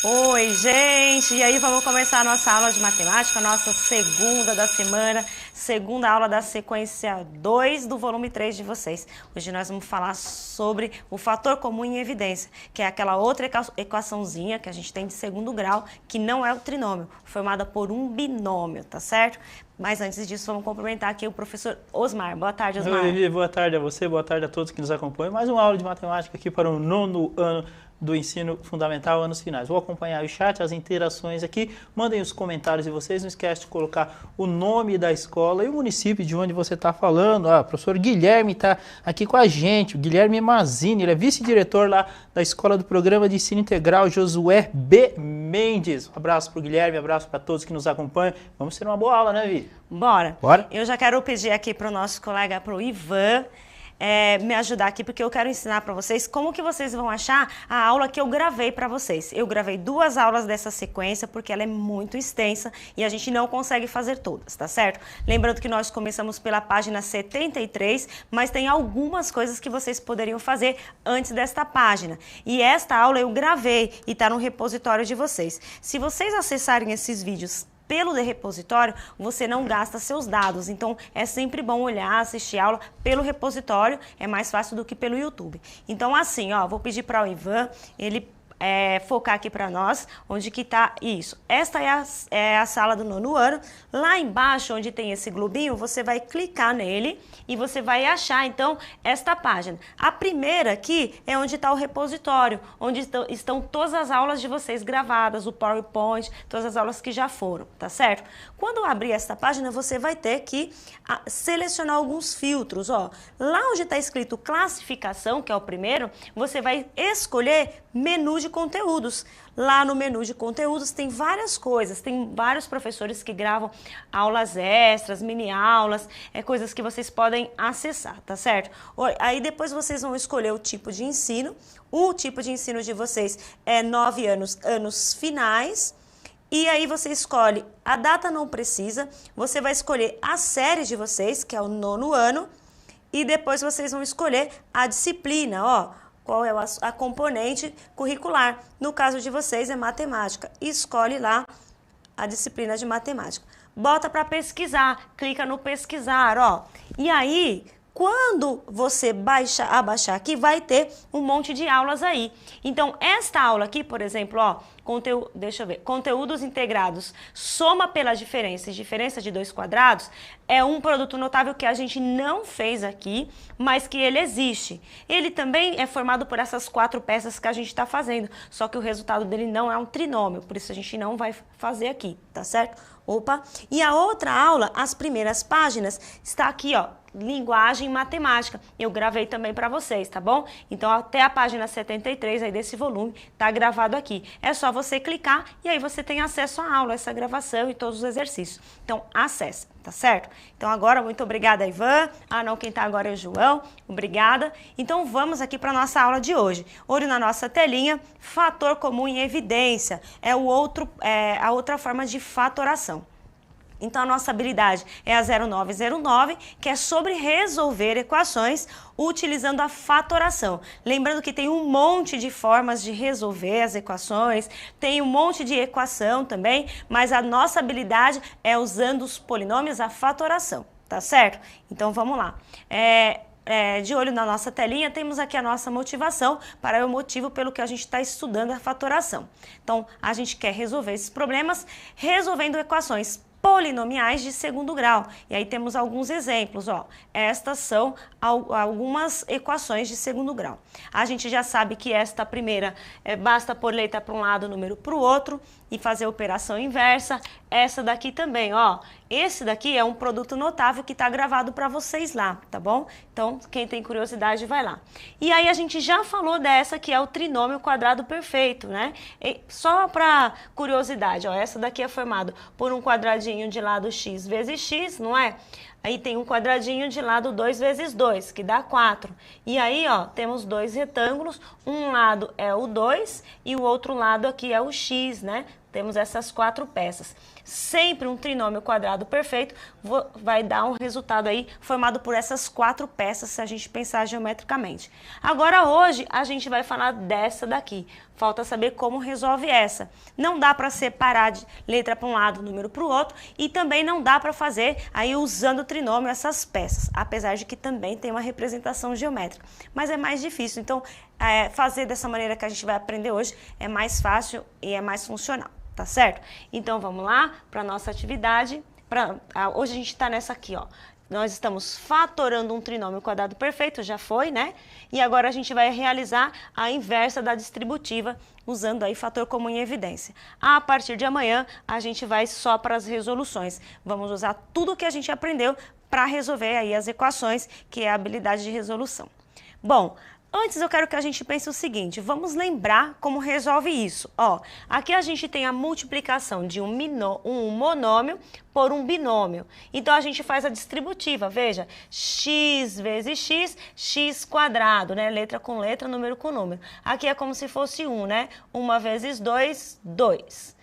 Oi, gente! E aí, vamos começar a nossa aula de matemática, nossa segunda da semana, segunda aula da sequência 2 do volume 3 de vocês. Hoje nós vamos falar sobre o fator comum em evidência, que é aquela outra equaçãozinha que a gente tem de segundo grau, que não é o trinômio, formada por um binômio, tá certo? Mas antes disso, vamos cumprimentar aqui o professor Osmar. Boa tarde, Osmar. Oi, boa tarde a você, boa tarde a todos que nos acompanham. Mais uma aula de matemática aqui para o nono ano do ensino fundamental, anos finais. Vou acompanhar o chat, as interações aqui. Mandem os comentários de vocês. Não esquece de colocar o nome da escola e o município de onde você está falando. O professor Guilherme está aqui com a gente. O Guilherme Mazini, ele é vice-diretor lá da Escola do Programa de Ensino Integral Josué B. Mendes. Um abraço para o Guilherme, um abraço para todos que nos acompanham. Vamos ter uma boa aula, né, Vi? Bora. Bora? Eu já quero pedir aqui para o nosso colega, para o Ivan, me ajudar aqui, porque eu quero ensinar para vocês como que vocês vão achar a aula que eu gravei para vocês. Eu gravei 2 aulas dessa sequência, porque ela é muito extensa e a gente não consegue fazer todas, tá certo? Lembrando que nós começamos pela página 73, mas tem algumas coisas que vocês poderiam fazer antes desta página. E esta aula eu gravei e está no repositório de vocês. Se vocês acessarem esses vídeos pelo repositório, você não gasta seus dados. Então, é sempre bom olhar, assistir a aula pelo repositório. É mais fácil do que pelo YouTube. Então, assim, vou pedir para o Ivan, ele focar aqui para nós, onde que tá isso. Esta é a sala do nono ano. Lá embaixo, onde tem esse globinho, você vai clicar nele e você vai achar, então, esta página. A primeira aqui é onde está o repositório, onde estão todas as aulas de vocês gravadas, o PowerPoint, todas as aulas que já foram, tá certo? Quando abrir esta página, você vai ter que selecionar alguns filtros, Lá onde está escrito classificação, que é o primeiro, você vai escolher menu de conteúdos. Lá no menu de conteúdos tem várias coisas, tem vários professores que gravam aulas extras, mini aulas, coisas que vocês podem acessar, tá certo? Aí depois vocês vão escolher o tipo de ensino. O tipo de ensino de vocês é 9 anos, anos finais. E aí você escolhe, a data não precisa, você vai escolher a série de vocês, que é o nono ano, e depois vocês vão escolher a disciplina, qual é a componente curricular. No caso de vocês é matemática. Escolhe lá a disciplina de matemática. Bota para pesquisar, clica no pesquisar, E aí, quando você abaixar aqui, vai ter um monte de aulas aí. Então, esta aula aqui, por exemplo, conteúdos integrados, soma pela diferença e diferença de 2 quadrados, é um produto notável que a gente não fez aqui, mas que ele existe. Ele também é formado por essas 4 peças que a gente está fazendo, só que o resultado dele não é um trinômio, por isso a gente não vai fazer aqui, tá certo? E a outra aula, as primeiras páginas, está aqui, linguagem matemática. Eu gravei também para vocês, tá bom? Então, até a página 73 aí desse volume tá gravado aqui. É só você clicar e aí você tem acesso à aula, essa gravação e todos os exercícios. Então, acesse, tá certo? Então, agora, muito obrigada, Ivan. Quem tá agora é o João. Obrigada. Então, vamos aqui para nossa aula de hoje. Olho na nossa telinha, fator comum em evidência. É a outra forma de fatoração. Então, a nossa habilidade é a 0909, que é sobre resolver equações utilizando a fatoração. Lembrando que tem um monte de formas de resolver as equações, tem um monte de equação também, mas a nossa habilidade é usando os polinômios, a fatoração, tá certo? Então, vamos lá. De olho na nossa telinha, temos aqui a nossa motivação para o motivo pelo que a gente está estudando a fatoração. Então, a gente quer resolver esses problemas resolvendo equações polinomiais de segundo grau. E aí temos alguns exemplos, Estas são algumas equações de segundo grau. A gente já sabe que esta primeira basta pôr letra para um lado, número para o outro e fazer a operação inversa. Essa daqui também, Esse daqui é um produto notável que está gravado para vocês lá, tá bom? Então, quem tem curiosidade, vai lá. E aí a gente já falou dessa que é o trinômio quadrado perfeito, né? Só para curiosidade, essa daqui é formada por um quadradinho de lado x vezes x, não é? Aí tem um quadradinho de lado 2 vezes 2, que dá 4. E aí, temos 2 retângulos, um lado é o 2 e o outro lado aqui é o x, né? Temos essas 4 peças. sempre um trinômio quadrado perfeito vai dar um resultado aí formado por essas 4 peças, se a gente pensar geometricamente. Agora hoje a gente vai falar dessa daqui. Falta saber como resolve essa. Não dá para separar de letra para um lado, número para o outro, e também não dá para fazer aí usando o trinômio essas peças, apesar de que também tem uma representação geométrica. Mas é mais difícil, então fazer dessa maneira que a gente vai aprender hoje é mais fácil e é mais funcional, tá certo? Então vamos lá para a nossa atividade. Hoje a gente está nessa aqui, ó. Nós estamos fatorando um trinômio quadrado perfeito, já foi, né? E agora a gente vai realizar a inversa da distributiva, usando aí fator comum em evidência. A partir de amanhã, a gente vai só para as resoluções. Vamos usar tudo que a gente aprendeu para resolver aí as equações, que é a habilidade de resolução. Bom, antes eu quero que a gente pense o seguinte, vamos lembrar como resolve isso. Ó, aqui a gente tem a multiplicação de um monômio por um binômio. Então a gente faz a distributiva, veja, x vezes x, x quadrado, né? Letra com letra, número com número. Aqui é como se fosse 1, né? 1 vezes 2, 2.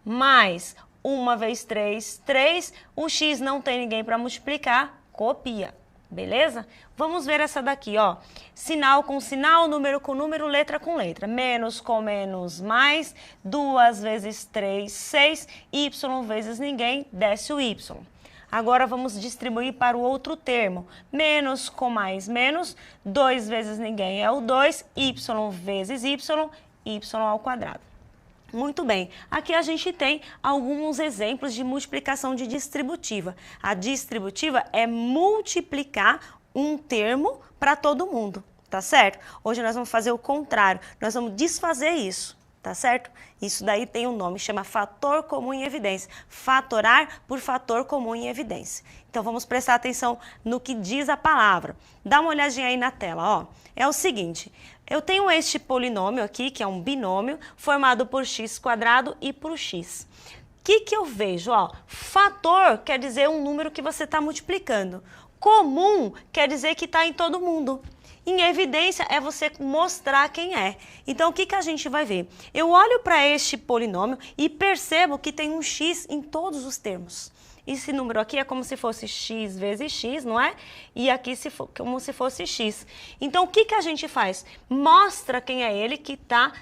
Mais 1 vezes 3, 3. O x não tem ninguém para multiplicar, copia. Beleza? Vamos ver essa daqui, ó. Sinal com sinal, número com número, letra com letra. Menos com menos, mais. 2 vezes 3, 6. Y vezes ninguém, desce o y. Agora vamos distribuir para o outro termo. Menos com mais, menos. 2 vezes ninguém é o 2. Y vezes y, y ao quadrado. Muito bem, aqui a gente tem alguns exemplos de multiplicação de distributiva. A distributiva é multiplicar um termo para todo mundo, tá certo? Hoje nós vamos fazer o contrário, nós vamos desfazer isso, tá certo? Isso daí tem um nome, chama fator comum em evidência. Fatorar por fator comum em evidência. Então vamos prestar atenção no que diz a palavra. Dá uma olhadinha aí na tela, ó. É o seguinte, eu tenho este polinômio aqui, que é um binômio, formado por x quadrado e por x. O que eu vejo? Ó, fator quer dizer um número que você está multiplicando. Comum quer dizer que está em todo mundo. Em evidência é você mostrar quem é. Então, o que a gente vai ver? Eu olho para este polinômio e percebo que tem um x em todos os termos. Esse número aqui é como se fosse x vezes x, não é? E aqui como se fosse x. Então, o que a gente faz? Mostra quem é ele que tá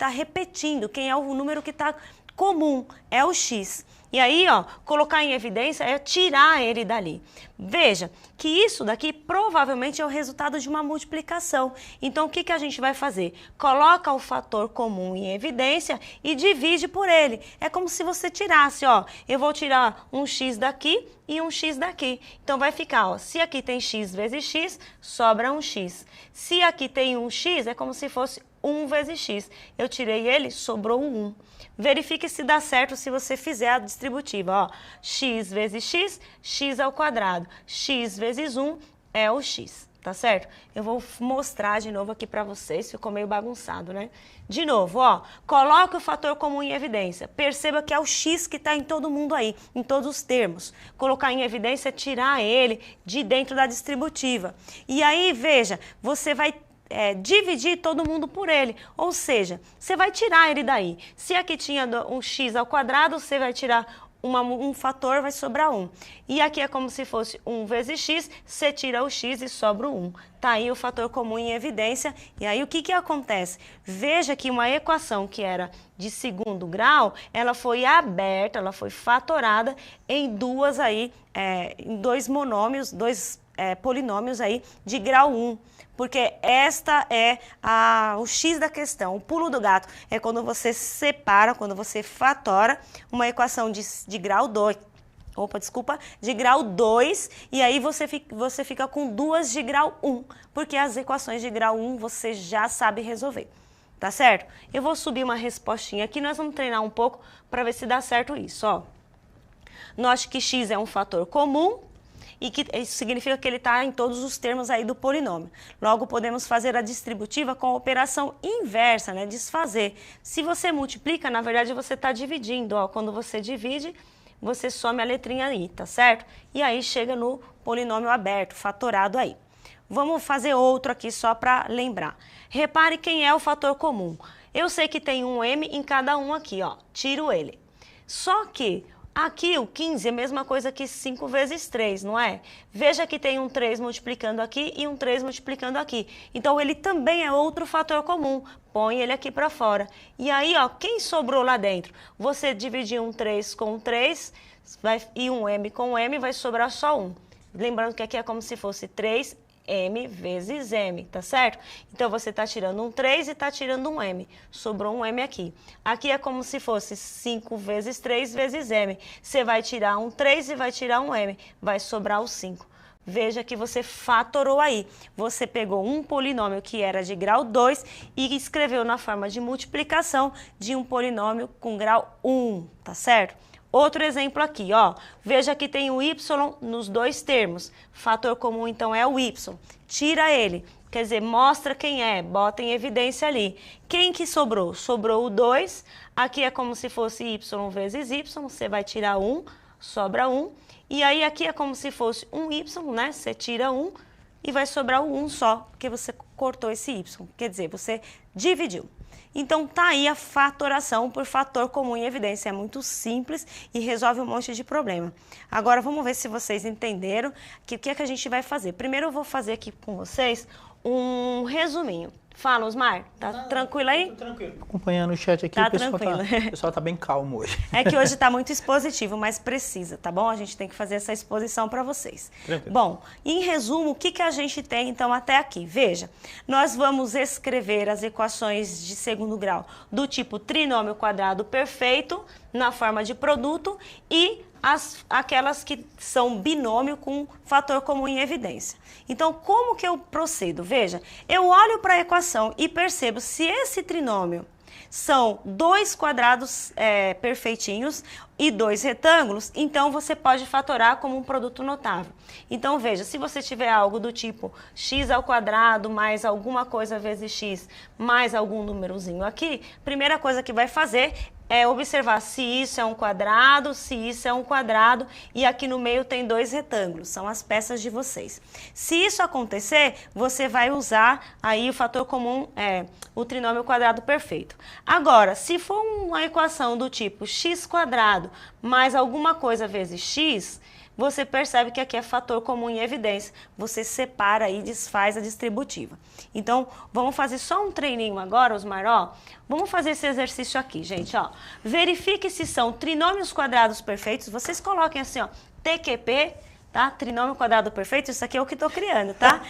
repetindo, quem é o número que está comum, é o x. E aí, ó, colocar em evidência é tirar ele dali. Veja que isso daqui provavelmente é o resultado de uma multiplicação. Então, o que a gente vai fazer? Coloca o fator comum em evidência e divide por ele. É como se você tirasse, ó, eu vou tirar um x daqui e um x daqui. Então, vai ficar, ó, se aqui tem x vezes x, sobra um x. Se aqui tem um x, é como se fosse 1 vezes x. Eu tirei ele, sobrou um 1. Verifique se dá certo se você fizer a distributiva. Ó, x vezes x, x ao quadrado. X vezes 1 é o x, tá certo? Eu vou mostrar de novo aqui para vocês, ficou meio bagunçado, né? De novo, ó, coloque o fator comum em evidência. Perceba que é o x que está em todo mundo aí, em todos os termos. Colocar em evidência é tirar ele de dentro da distributiva. E aí, veja, você vai dividir todo mundo por ele, ou seja, você vai tirar ele daí. Se aqui tinha um x ao quadrado, você vai tirar um fator, vai sobrar 1. E aqui é como se fosse 1 vezes x, você tira o x e sobra o 1. Tá aí o fator comum em evidência. E aí o que acontece? Veja que uma equação que era de segundo grau, ela foi aberta, ela foi fatorada em em dois monômios, polinômios aí de grau 1. Porque esta é o X da questão. O pulo do gato é quando você separa, quando você fatora uma equação de grau 2. De grau 2, e aí você fica com duas de grau 1, porque as equações de grau 1 você já sabe resolver, tá certo? Eu vou subir uma respostinha aqui, nós vamos treinar um pouco para ver se dá certo isso, ó. Note que x é um fator comum, e que isso significa que ele está em todos os termos aí do polinômio. Logo, podemos fazer a distributiva com a operação inversa, né? Desfazer. Se você multiplica, na verdade, você está dividindo. Ó. Quando você divide, você some a letrinha aí, tá certo? E aí chega no polinômio aberto, fatorado aí. Vamos fazer outro aqui só para lembrar. Repare quem é o fator comum. Eu sei que tem um m em cada um aqui, ó. Tiro ele. Só que aqui o 15 é a mesma coisa que 5 vezes 3, não é? Veja que tem um 3 multiplicando aqui e um 3 multiplicando aqui. Então, ele também é outro fator comum. Põe ele aqui para fora. E aí, ó, quem sobrou lá dentro? Você dividir um 3 com um 3 e um m com um m, vai sobrar só 1. Lembrando que aqui é como se fosse 3m vezes m, tá certo? Então, você está tirando um 3 e está tirando um m. Sobrou um m aqui. Aqui é como se fosse 5 vezes 3 vezes m. Você vai tirar um 3 e vai tirar um m. Vai sobrar o 5. Veja que você fatorou aí. Você pegou um polinômio que era de grau 2 e escreveu na forma de multiplicação de um polinômio com grau 1, tá certo? Outro exemplo aqui, ó. Veja que tem o y nos dois termos. Fator comum, então, é o y. Tira ele. Quer dizer, mostra quem é, bota em evidência ali. Quem que sobrou? Sobrou o 2. Aqui é como se fosse y vezes y. Você vai tirar 1, sobra 1. E aí aqui é como se fosse um y, né? Você tira 1 e vai sobrar o 1 só, porque você cortou esse y. Quer dizer, você dividiu. Então, tá aí a fatoração por fator comum em evidência. É muito simples e resolve um monte de problema. Agora, vamos ver se vocês entenderam que o que é que a gente vai fazer. Primeiro, eu vou fazer aqui com vocês um resuminho. Fala, Osmar, tá tranquilo aí? Tô tranquilo. Acompanhando o chat aqui, Tá o tranquilo. pessoal tá bem calmo hoje. É que hoje tá muito expositivo, mas precisa, tá bom? A gente tem que fazer essa exposição para vocês. Tranquilo. Bom, em resumo, o que que a gente tem então até aqui? Veja, nós vamos escrever as equações de segundo grau do tipo trinômio quadrado perfeito na forma de produto e aquelas que são binômio com fator comum em evidência. Então, como que eu procedo? Veja, eu olho para a equação e percebo se esse trinômio são dois quadrados perfeitinhos e dois retângulos, então você pode fatorar como um produto notável. Então, veja, se você tiver algo do tipo x ao quadrado mais alguma coisa vezes x mais algum númerozinho aqui, primeira coisa que vai fazer é observar se isso é um quadrado, se isso é um quadrado e aqui no meio tem dois retângulos, são as peças de vocês. Se isso acontecer, você vai usar aí o fator comum, o trinômio quadrado perfeito. Agora, se for uma equação do tipo x quadrado mais alguma coisa vezes x, você percebe que aqui é fator comum em evidência. Você separa e desfaz a distributiva. Então, vamos fazer só um treininho agora, Osmar, ó. Vamos fazer esse exercício aqui, gente, ó. Verifique se são trinômios quadrados perfeitos. Vocês coloquem assim, ó, TQP, tá? Trinômio quadrado perfeito, isso aqui é o que estou criando, tá?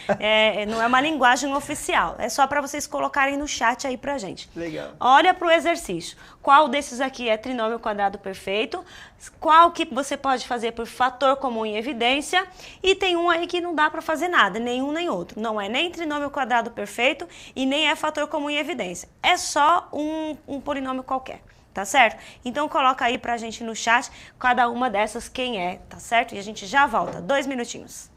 Não é uma linguagem oficial. É só para vocês colocarem no chat aí pra gente. Legal. Olha para o exercício. Qual desses aqui é trinômio quadrado perfeito? Qual que você pode fazer por fator comum em evidência? E tem um aí que não dá para fazer nada, nenhum nem outro. Não é nem trinômio quadrado perfeito e nem é fator comum em evidência. É só um polinômio qualquer. Tá certo? Então coloca aí pra gente no chat cada uma dessas quem é, tá certo? E a gente já volta, 2 minutinhos.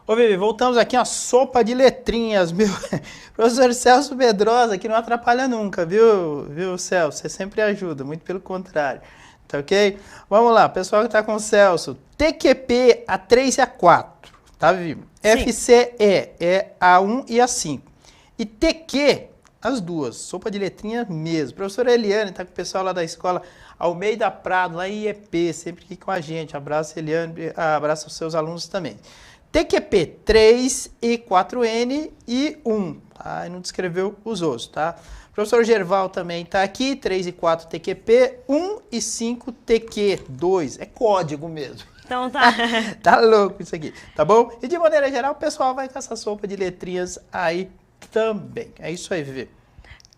Ô, Vivi, voltamos aqui, uma sopa de letrinhas, meu. Professor Celso Pedrosa, que não atrapalha nunca, viu, Celso? Você sempre ajuda, muito pelo contrário. Tá ok? Vamos lá, pessoal que tá com o Celso. TQP, A3 e A4, tá, Vivi? FCE é A1 e A5. E TQ, as duas, sopa de letrinhas mesmo. Professora Eliane tá com o pessoal lá da escola Almeida Prado, lá em IEP, sempre aqui com a gente. Abraço, Eliane, abraço aos seus alunos também. TQP 3 e 4N e 1, tá? E não descreveu os outros, tá? O professor Gerval também está aqui, 3 e 4 TQP, 1 e 5 TQ, 2, é código mesmo. Então tá. Tá louco isso aqui, tá bom? E de maneira geral, o pessoal vai com essa sopa de letrinhas aí também. É isso aí, Vivi.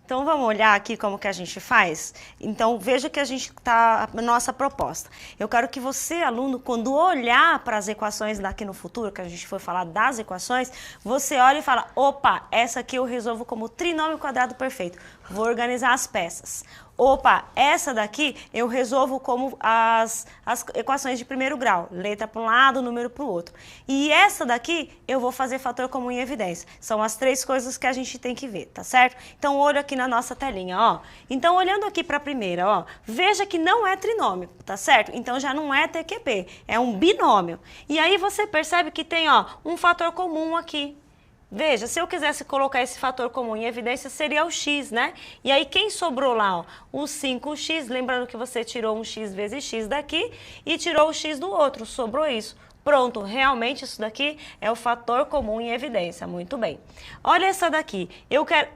Então vamos olhar aqui como que a gente faz? Então veja que a gente está a nossa proposta. Eu quero que você, aluno, quando olhar para as equações daqui no futuro, que a gente for falar das equações, você olha e fala, opa, essa aqui eu resolvo como trinômio quadrado perfeito. Vou organizar as peças. Opa, essa daqui eu resolvo como as equações de primeiro grau. Letra para um lado, número para o outro. E essa daqui eu vou fazer fator comum em evidência. São as três coisas que a gente tem que ver, tá certo? Então, olho aqui na nossa telinha, ó. Então, olhando aqui para a primeira, ó. Veja que não é trinômio, tá certo? Então, já não é TQP, é um binômio. E aí, você percebe que tem, ó, um fator comum aqui. Veja, se eu quisesse colocar esse fator comum em evidência, seria o x, né? E aí, quem sobrou lá? Ó? O 5x, lembrando que você tirou um x vezes x daqui e tirou o x do outro, sobrou isso. Pronto, realmente isso daqui é o fator comum em evidência, muito bem. Olha essa daqui,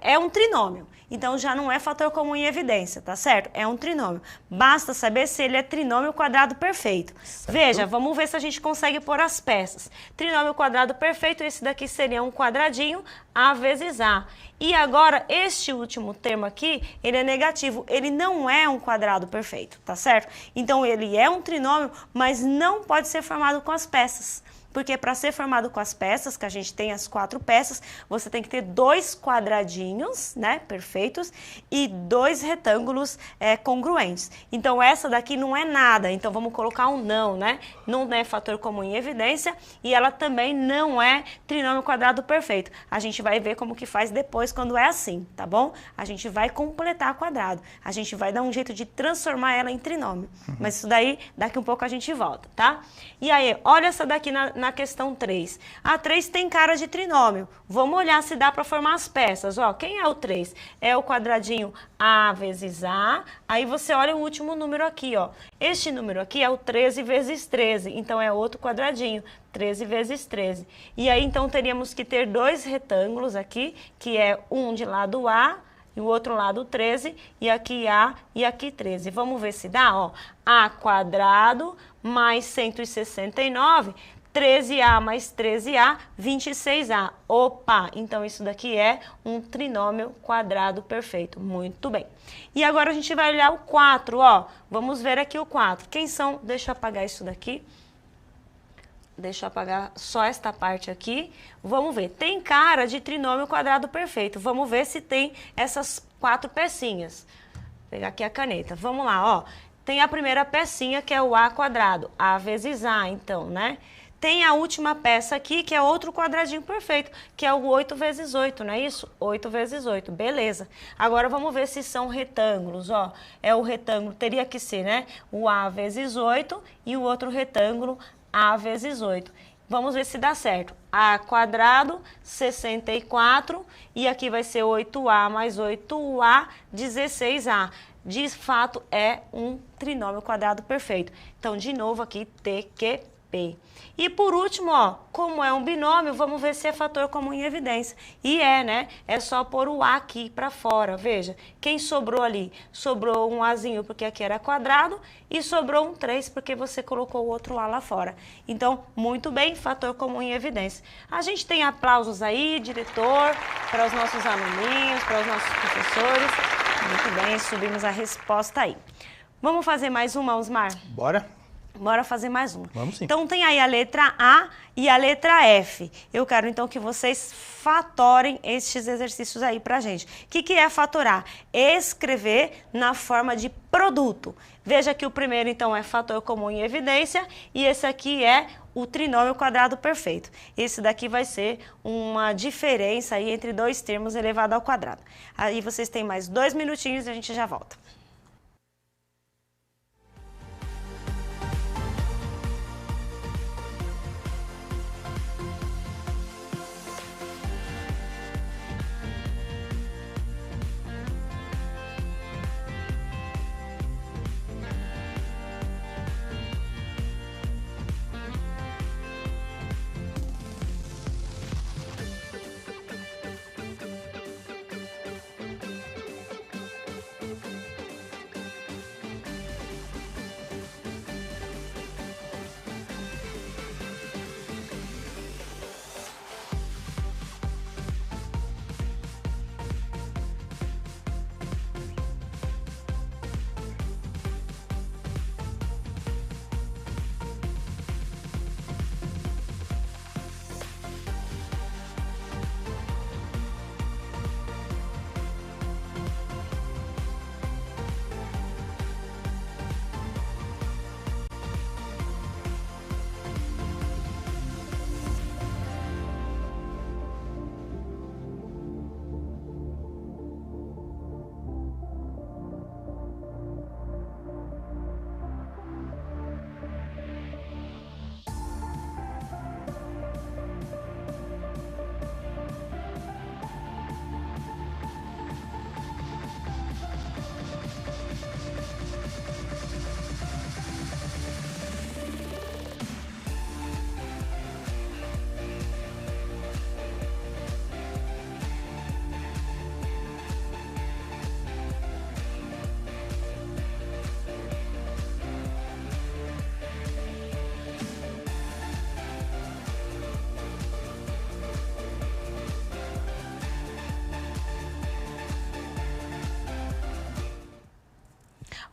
é um trinômio, então já não é fator comum em evidência, tá certo? É um trinômio, basta saber se ele é trinômio quadrado perfeito. Certo. Veja, vamos ver se a gente consegue pôr as peças. Trinômio quadrado perfeito, esse daqui seria um quadradinho, A vezes A. E agora, este último termo aqui, ele é negativo, ele não é um quadrado perfeito, tá certo? Então, ele é um trinômio, mas não pode ser formado com as peças. Porque para ser formado com as peças, que a gente tem as 4 peças, você tem que ter 2 quadradinhos, né, perfeitos, e 2 retângulos congruentes. Então, essa daqui não é nada, então vamos colocar um não, né? Não é fator comum em evidência e ela também não é trinômio quadrado perfeito. A gente vai ver como que faz depois quando é assim, tá bom? A gente vai completar quadrado, a gente vai dar um jeito de transformar ela em trinômio. Mas isso daí, daqui um pouco a gente volta, tá? E aí, olha essa daqui na questão 3. A 3 tem cara de trinômio. Vamos olhar se dá para formar as peças. Ó, quem é o 3? É o quadradinho A vezes A. Aí você olha o último número aqui, ó. Este número aqui é o 13 vezes 13. Então, é outro quadradinho. 13 vezes 13. E aí, então, teríamos que ter 2 retângulos aqui, que é um de lado A e o outro lado 13, e aqui A e aqui 13. Vamos ver se dá, ó. A quadrado mais 169, 13A mais 13A, 26A. Opa, então isso daqui é um trinômio quadrado perfeito. Muito bem. E agora a gente vai olhar o 4, ó. Vamos ver aqui o 4. Quem são? Deixa eu apagar isso daqui. Deixa eu apagar só esta parte aqui. Vamos ver. Tem cara de trinômio quadrado perfeito. Vamos ver se tem essas 4 pecinhas. Vou pegar aqui a caneta. Vamos lá, ó. Tem a primeira pecinha, que é o A quadrado. A vezes A, então, né? Tem a última peça aqui, que é outro quadradinho perfeito, que é o 8 vezes 8, não é isso? 8 vezes 8, beleza. Agora, vamos ver se são retângulos, ó. É o retângulo, teria que ser, né? O A vezes 8 e o outro retângulo A vezes 8. Vamos ver se dá certo. A quadrado, 64, e aqui vai ser 8A mais 8A, 16A. De fato, é um trinômio quadrado perfeito. Então, de novo aqui, TQP. E por último, ó, como é um binômio, vamos ver se é fator comum em evidência. E é, né? É só pôr o A aqui para fora. Veja, quem sobrou ali? Sobrou um Azinho porque aqui era quadrado e sobrou um 3 porque você colocou o outro A lá fora. Então, muito bem, fator comum em evidência. A gente tem aplausos aí, diretor, para os nossos aluninhos, para os nossos professores. Muito bem, subimos a resposta aí. Vamos fazer mais uma, Osmar? Bora. Bora fazer mais uma. Vamos sim. Então tem aí a letra A e a letra F. Eu quero então que vocês fatorem estes exercícios aí pra gente. O que é fatorar? Escrever na forma de produto. Veja que o primeiro então é fator comum em evidência e esse aqui é o trinômio quadrado perfeito. Esse daqui vai ser uma diferença aí entre dois termos elevado ao quadrado. Aí vocês têm mais 2 minutinhos e a gente já volta.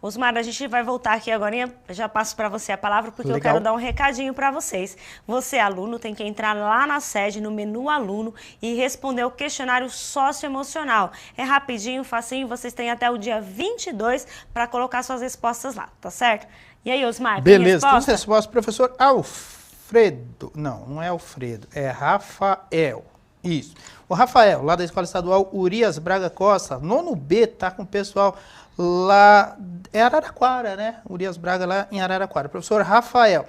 Osmar, a gente vai voltar aqui agora, já passo para você a palavra, porque eu quero dar um recadinho para vocês. Você, aluno, tem que entrar lá na sede, no menu aluno, e responder o questionário socioemocional. É rapidinho, facinho, vocês têm até o dia 22 para colocar suas respostas lá, tá certo? E aí, Osmar, beleza, tem resposta, professor Alfredo. Não é Alfredo, é Rafael. Isso. O Rafael, lá da Escola Estadual Urias Braga Costa, nono B, tá com o pessoal lá, é Araraquara, né? Urias Braga lá em Araraquara. Professor Rafael.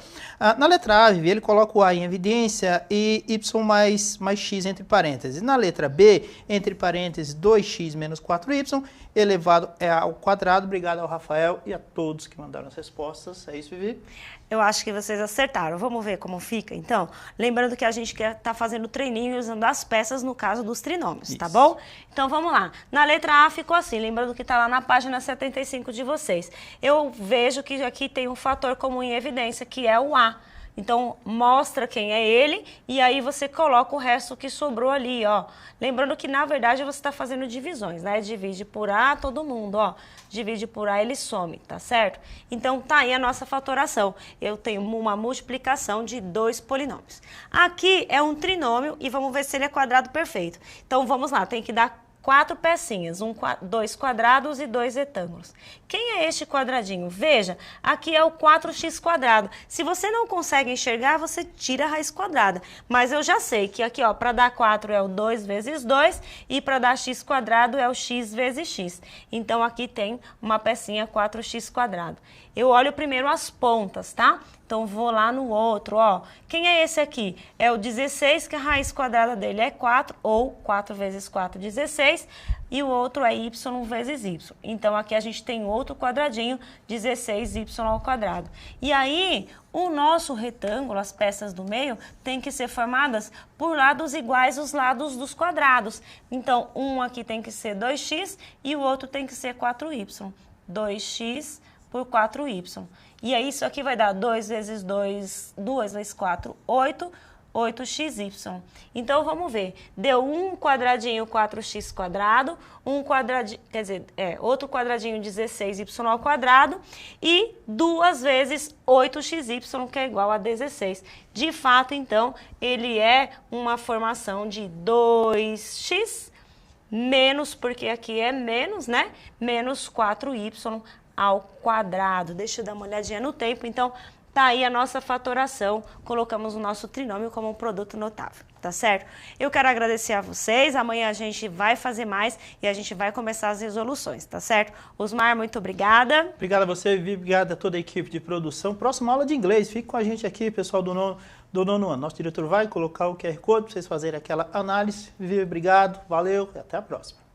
Na letra A, ele coloca o A em evidência e Y mais X entre parênteses. Na letra B, entre parênteses, 2X menos 4Y, elevado ao quadrado. Obrigado ao Rafael e a todos que mandaram as respostas. É isso, Vivi? Eu acho que vocês acertaram. Vamos ver como fica, então? Lembrando que a gente quer estar fazendo treininho usando as peças no caso dos trinômios, isso, tá bom? Então vamos lá. Na letra A ficou assim, lembrando que está lá na página 75 de vocês. Eu vejo que aqui tem um fator comum em evidência, que é o A. Então, mostra quem é ele e aí você coloca o resto que sobrou ali, ó. Lembrando que, na verdade, você está fazendo divisões, né? Divide por A, todo mundo, ó. Divide por A, ele some, tá certo? Então, tá aí a nossa fatoração. Eu tenho uma multiplicação de 2 polinômios. Aqui é um trinômio e vamos ver se ele é quadrado perfeito. Então, vamos lá, tem que dar 4 pecinhas, 2 quadrados e 2 retângulos. Quem é este quadradinho? Veja, aqui é o 4x quadrado. Se você não consegue enxergar, você tira a raiz quadrada. Mas eu já sei que aqui, ó, para dar 4 é o 2 vezes 2 e para dar x quadrado é o x vezes x. Então, aqui tem uma pecinha 4x quadrado. Eu olho primeiro as pontas, tá? Então, vou lá no outro, ó. Quem é esse aqui? É o 16, que a raiz quadrada dele é 4, ou 4 vezes 4, 16. E o outro é y vezes y. Então, aqui a gente tem outro quadradinho, 16y ao quadrado. E aí, o nosso retângulo, as peças do meio, tem que ser formadas por lados iguais os lados dos quadrados. Então, um aqui tem que ser 2x e o outro tem que ser 4y. 2x por 4y. E aí, isso aqui vai dar 2 vezes 2, 2 vezes 4, 8. 8xy. Então, vamos ver. Deu um quadradinho 4x quadrado, um quadradinho, quer dizer, outro quadradinho 16y ao quadrado e 2 vezes 8xy, que é igual a 16. De fato, então, ele é uma formação de 2x menos, porque aqui é menos, né? Menos 4y ao quadrado. Deixa eu dar uma olhadinha no tempo. Então, tá aí a nossa fatoração, colocamos o nosso trinômio como um produto notável, tá certo? Eu quero agradecer a vocês, amanhã a gente vai fazer mais e a gente vai começar as resoluções, tá certo? Osmar, muito obrigada. Obrigado a você, Vivi, obrigado a toda a equipe de produção. Próxima aula de inglês, fique com a gente aqui, pessoal do nono ano. Nosso diretor vai colocar o QR Code para vocês fazerem aquela análise. Vivi, obrigado, valeu e até a próxima.